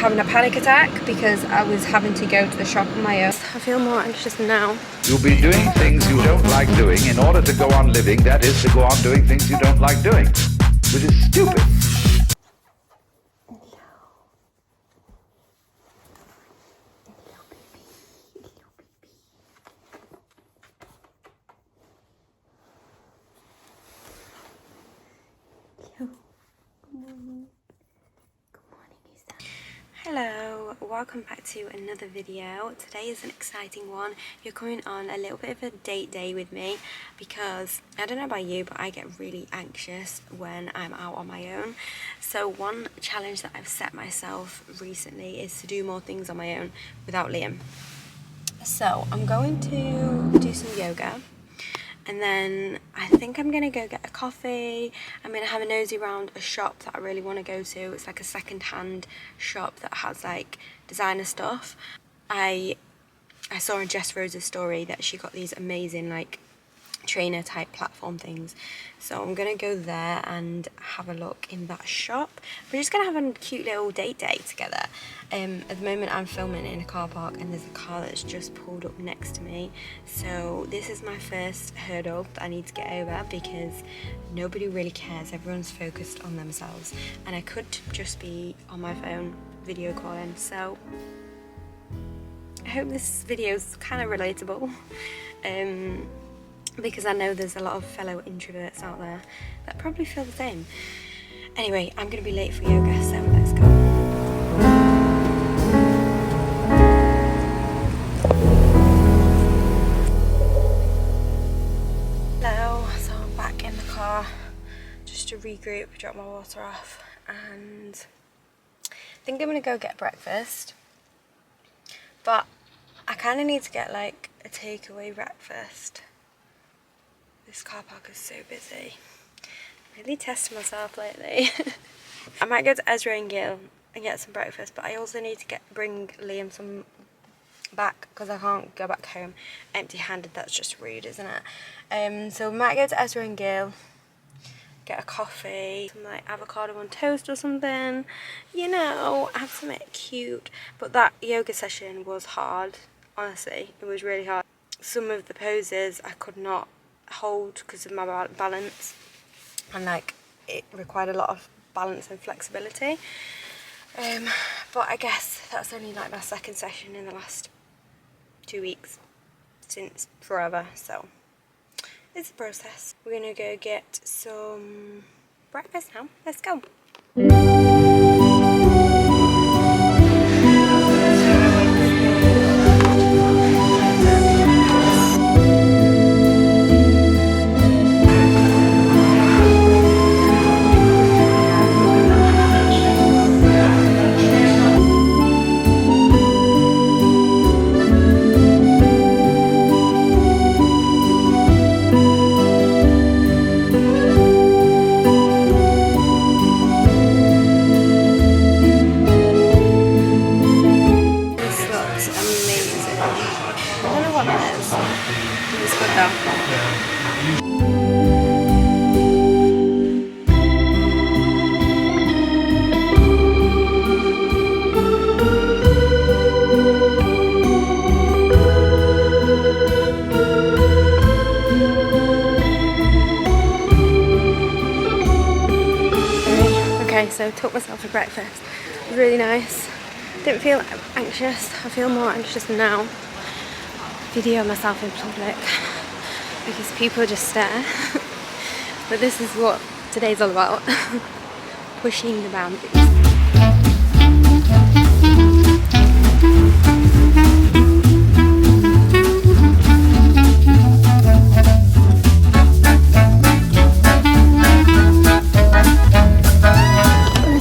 having a panic attack because I was having to go to the shop on my own. I feel more anxious now. You'll be doing things you don't like doing in order to go on living, that is, to go on doing things you don't like doing, which is stupid. Hello, welcome back to another video. Today is an exciting one. You're coming on a little bit of a date day with me because I don't know about you, but I get really anxious when I'm out on my own. So one challenge that I've set myself recently is to do more things on my own without Liam. So I'm going to do some yoga. And then I think I'm going to go get a coffee. I'm going to have a nosy around a shop that I really want to go to. It's like a second-hand shop that has like designer stuff. I saw in Jess Rose's story that she got these amazing like trainer type platform things. So I'm going to go there and have a look in that shop. We're just going to have a cute little date day together. At the moment I'm filming in a car park and there's a car that's just pulled up next to me. So this is my first hurdle that I need to get over because nobody really cares. Everyone's focused on themselves and I could just be on my phone video calling. So I hope this video is kind of relatable. Because I know there's a lot of fellow introverts out there that probably feel the same. Anyway, I'm going to be late for yoga, so let's go. Hello, so I'm back in the car just to regroup, drop my water off, and I think I'm going to go get breakfast. But I kind of need to get like a takeaway breakfast. This car park is so busy. I'm really testing myself lately. I might go to Ezra and Gil and get some breakfast, but I also need to bring Liam some back because I can't go back home empty-handed. That's just rude, isn't it? So we might go to Ezra and Gil, get a coffee, some like avocado on toast or something. You know, have something cute. But that yoga session was hard. Honestly, it was really hard. Some of the poses I could not hold because of my balance, and like it required a lot of balance and flexibility, but I guess that's only like my second session in the last 2 weeks since forever, so it's a process. We're gonna go get some breakfast now. Let's go. Okay, so took myself for breakfast. It was really nice. Didn't feel anxious. I feel more anxious now. Video myself in public because people just stare. But this is what today's all about. Pushing the boundaries.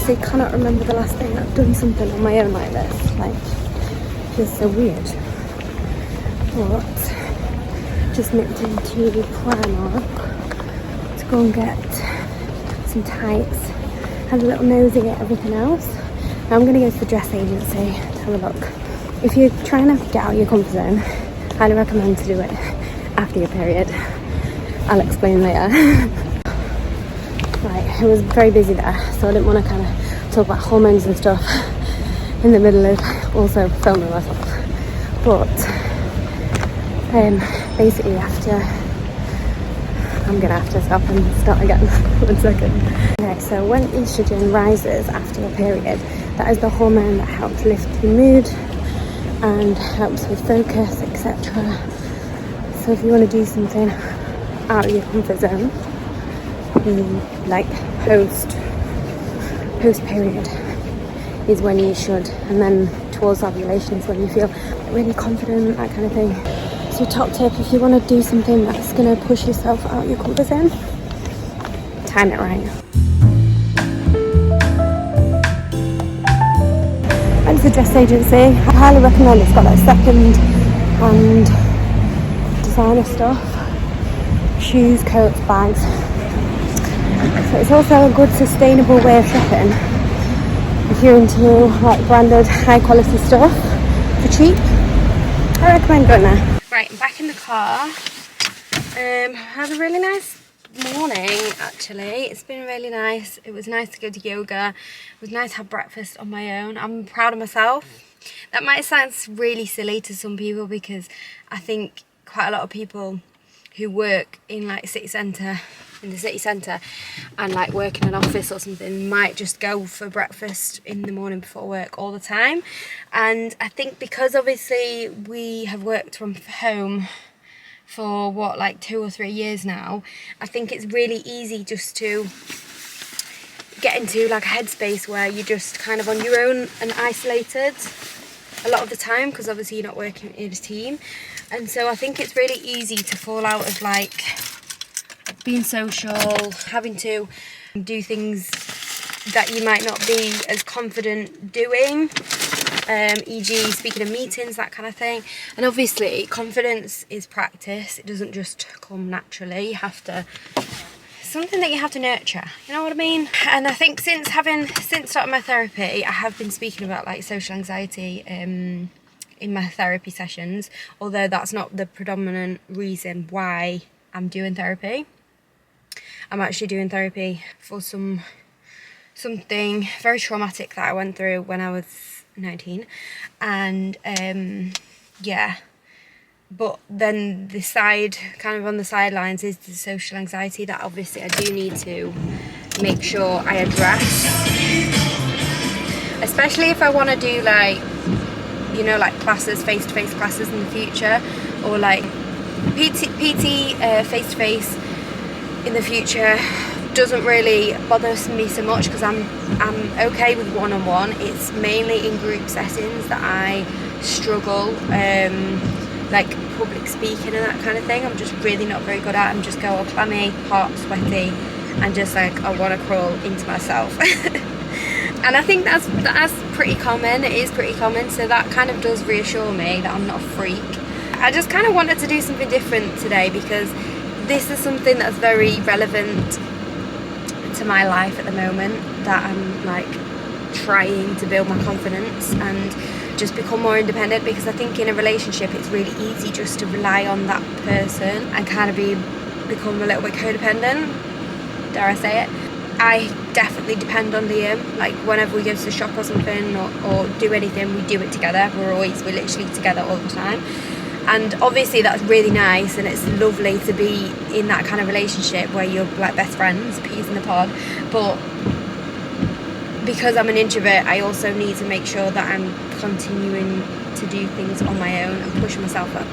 I cannot remember the last time I've done something on my own like this. Like, it feels so weird. But just nipped into Primark to go and get some tights. Had a little nosy at everything else. Now I'm going to go to the dress agency to have a look. If you're trying to get out of your comfort zone, I highly recommend to do it after your period. I'll explain later. Right, it was very busy there, so I didn't want to kind of talk about hormones and stuff in the middle of also filming myself. But basically I'm gonna have to stop and start again. 1 second. Okay, so when estrogen rises after your period, that is the hormone that helps lift your mood and helps with focus, etc. So if you want to do something out of your comfort zone, like post period is when you should, and then towards ovulation is when you feel really confident, that kind of thing. So top tip, if you want to do something that's going to push yourself out of your comfort zone, time it right. And it's a dress agency. I highly recommend. It's got like second hand designer stuff, shoes, coats, bags. So it's also a good sustainable way of shopping if you're into like branded high quality stuff for cheap. I recommend going there. Right, I'm back in the car. Had a really nice morning actually. It's been really nice. It was nice to go to yoga. It was nice to have breakfast on my own. I'm proud of myself. That might sound really silly to some people because I think quite a lot of people who work in like in the city centre and like work in an office or something might just go for breakfast in the morning before work all the time. And I think because obviously we have worked from home for what, like 2 or 3 years now, I think it's really easy just to get into like a headspace where you're just kind of on your own and isolated a lot of the time, because obviously you're not working in a team. And so I think it's really easy to fall out of like being social, having to do things that you might not be as confident doing, e.g. speaking of meetings, that kind of thing. And obviously confidence is practice. It doesn't just come naturally. You have to, something that you have to nurture, you know what I mean? And I think since starting my therapy, I have been speaking about like social anxiety in my therapy sessions, although that's not the predominant reason why I'm doing therapy. I'm actually doing therapy for something very traumatic that I went through when I was 19, and yeah. But then the side, kind of on the sidelines, is the social anxiety that obviously I do need to make sure I address, especially if I want to do like, you know, like classes, face-to-face classes in the future, or like PT face-to-face in the future. Doesn't really bother me so much because I'm okay with one-on-one. It's mainly in group settings that I struggle, like public speaking and that kind of thing. I'm just really not very good at. I'm just go all clammy, hot, sweaty, and just like I want to crawl into myself. And I think that's pretty common. It is pretty common, so that kind of does reassure me that I'm not a freak. I just kind of wanted to do something different today because this is something that's very relevant to my life at the moment, that I'm like trying to build my confidence and just become more independent, because I think in a relationship it's really easy just to rely on that person and kind of become a little bit codependent, dare I say it. I definitely depend on Liam. Like whenever we go to the shop or something or do anything, we do it together. We're literally together all the time. And obviously that's really nice and it's lovely to be in that kind of relationship where you're like best friends, peas in the pod. But because I'm an introvert, I also need to make sure that I'm continuing to do things on my own and push myself up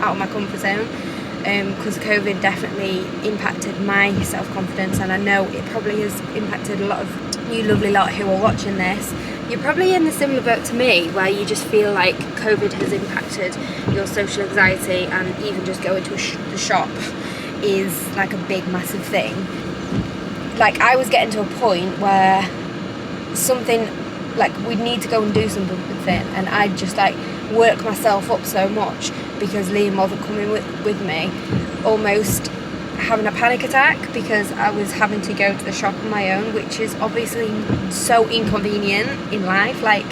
out of my comfort zone. Because COVID definitely impacted my self-confidence, and I know it probably has impacted a lot of you lovely lot who are watching this. You're probably in the similar boat to me, where you just feel like COVID has impacted your social anxiety, and even just going to the shop is like a big massive thing. Like I was getting to a point where something, like we'd need to go and do something, and I'd just like work myself up so much because Liam wasn't coming with me, almost having a panic attack because I was having to go to the shop on my own, which is obviously so inconvenient in life. Like,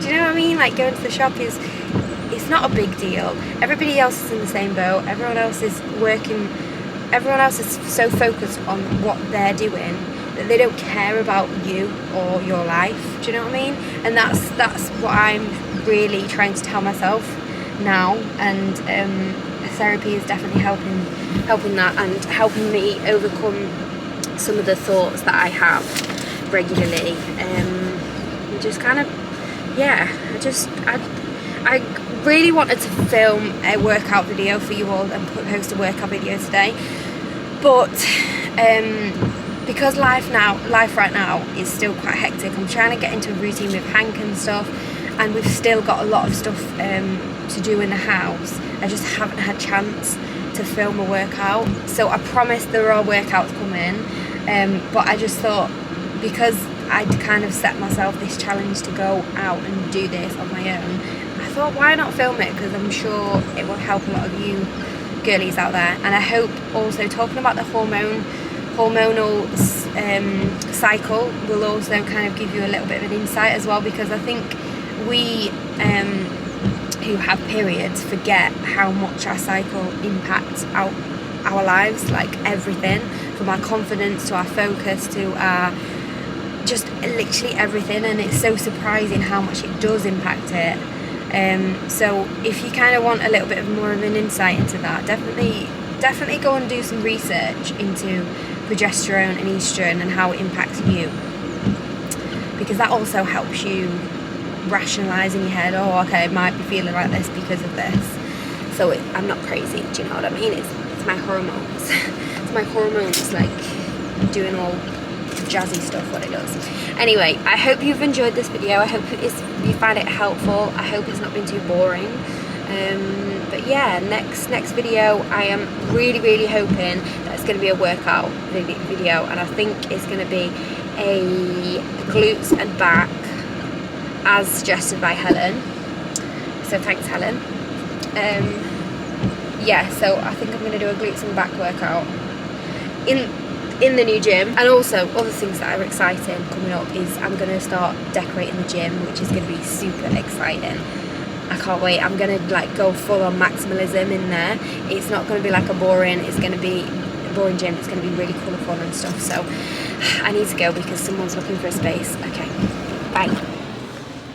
do you know what I mean? Like going to the shop it's not a big deal. Everybody else is in the same boat. Everyone else is working. Everyone else is so focused on what they're doing they don't care about you or your life. Do you know what I mean? And that's what I'm really trying to tell myself now, and therapy is definitely helping that, and helping me overcome some of the thoughts that I have regularly. Just kind of, yeah, I really wanted to film a workout video for you all and post a workout video today, but because life right now is still quite hectic. I'm trying to get into a routine with Hank and stuff, and we've still got a lot of stuff to do in the house. I just haven't had chance to film a workout, so I promise there are workouts coming, but I just thought, because I'd kind of set myself this challenge to go out and do this on my own, I thought, why not film it, because I'm sure it will help a lot of you girlies out there. And I hope also, talking about the hormonal cycle will also kind of give you a little bit of an insight as well, because I think we who have periods forget how much our cycle impacts our lives, like everything from our confidence to our focus to our just literally everything, and it's so surprising how much it does impact it. So if you kind of want a little bit more of an insight into that, definitely go and do some research into progesterone and estrogen and how it impacts you, because that also helps you rationalise in your head, oh okay, I might be feeling like this because of this, so I'm not crazy, do you know what I mean? It's my hormones. It's my hormones like doing all jazzy stuff, what it does. Anyway, I hope you've enjoyed this video. I hope you find it helpful. I hope it's not been too boring. But yeah, next video, I am really hoping that it's going to be a workout video, and I think it's going to be a glutes and back as suggested by Helen. So thanks, Helen. Yeah, so I think I'm going to do a glutes and back workout in the new gym. And also, other things that are exciting coming up is I'm going to start decorating the gym, which is going to be super exciting. I can't wait. I'm going to like go full on maximalism in there. It's not going to be like a boring gym. It's going to be really colourful and stuff. So I need to go because someone's looking for a space. Okay, bye.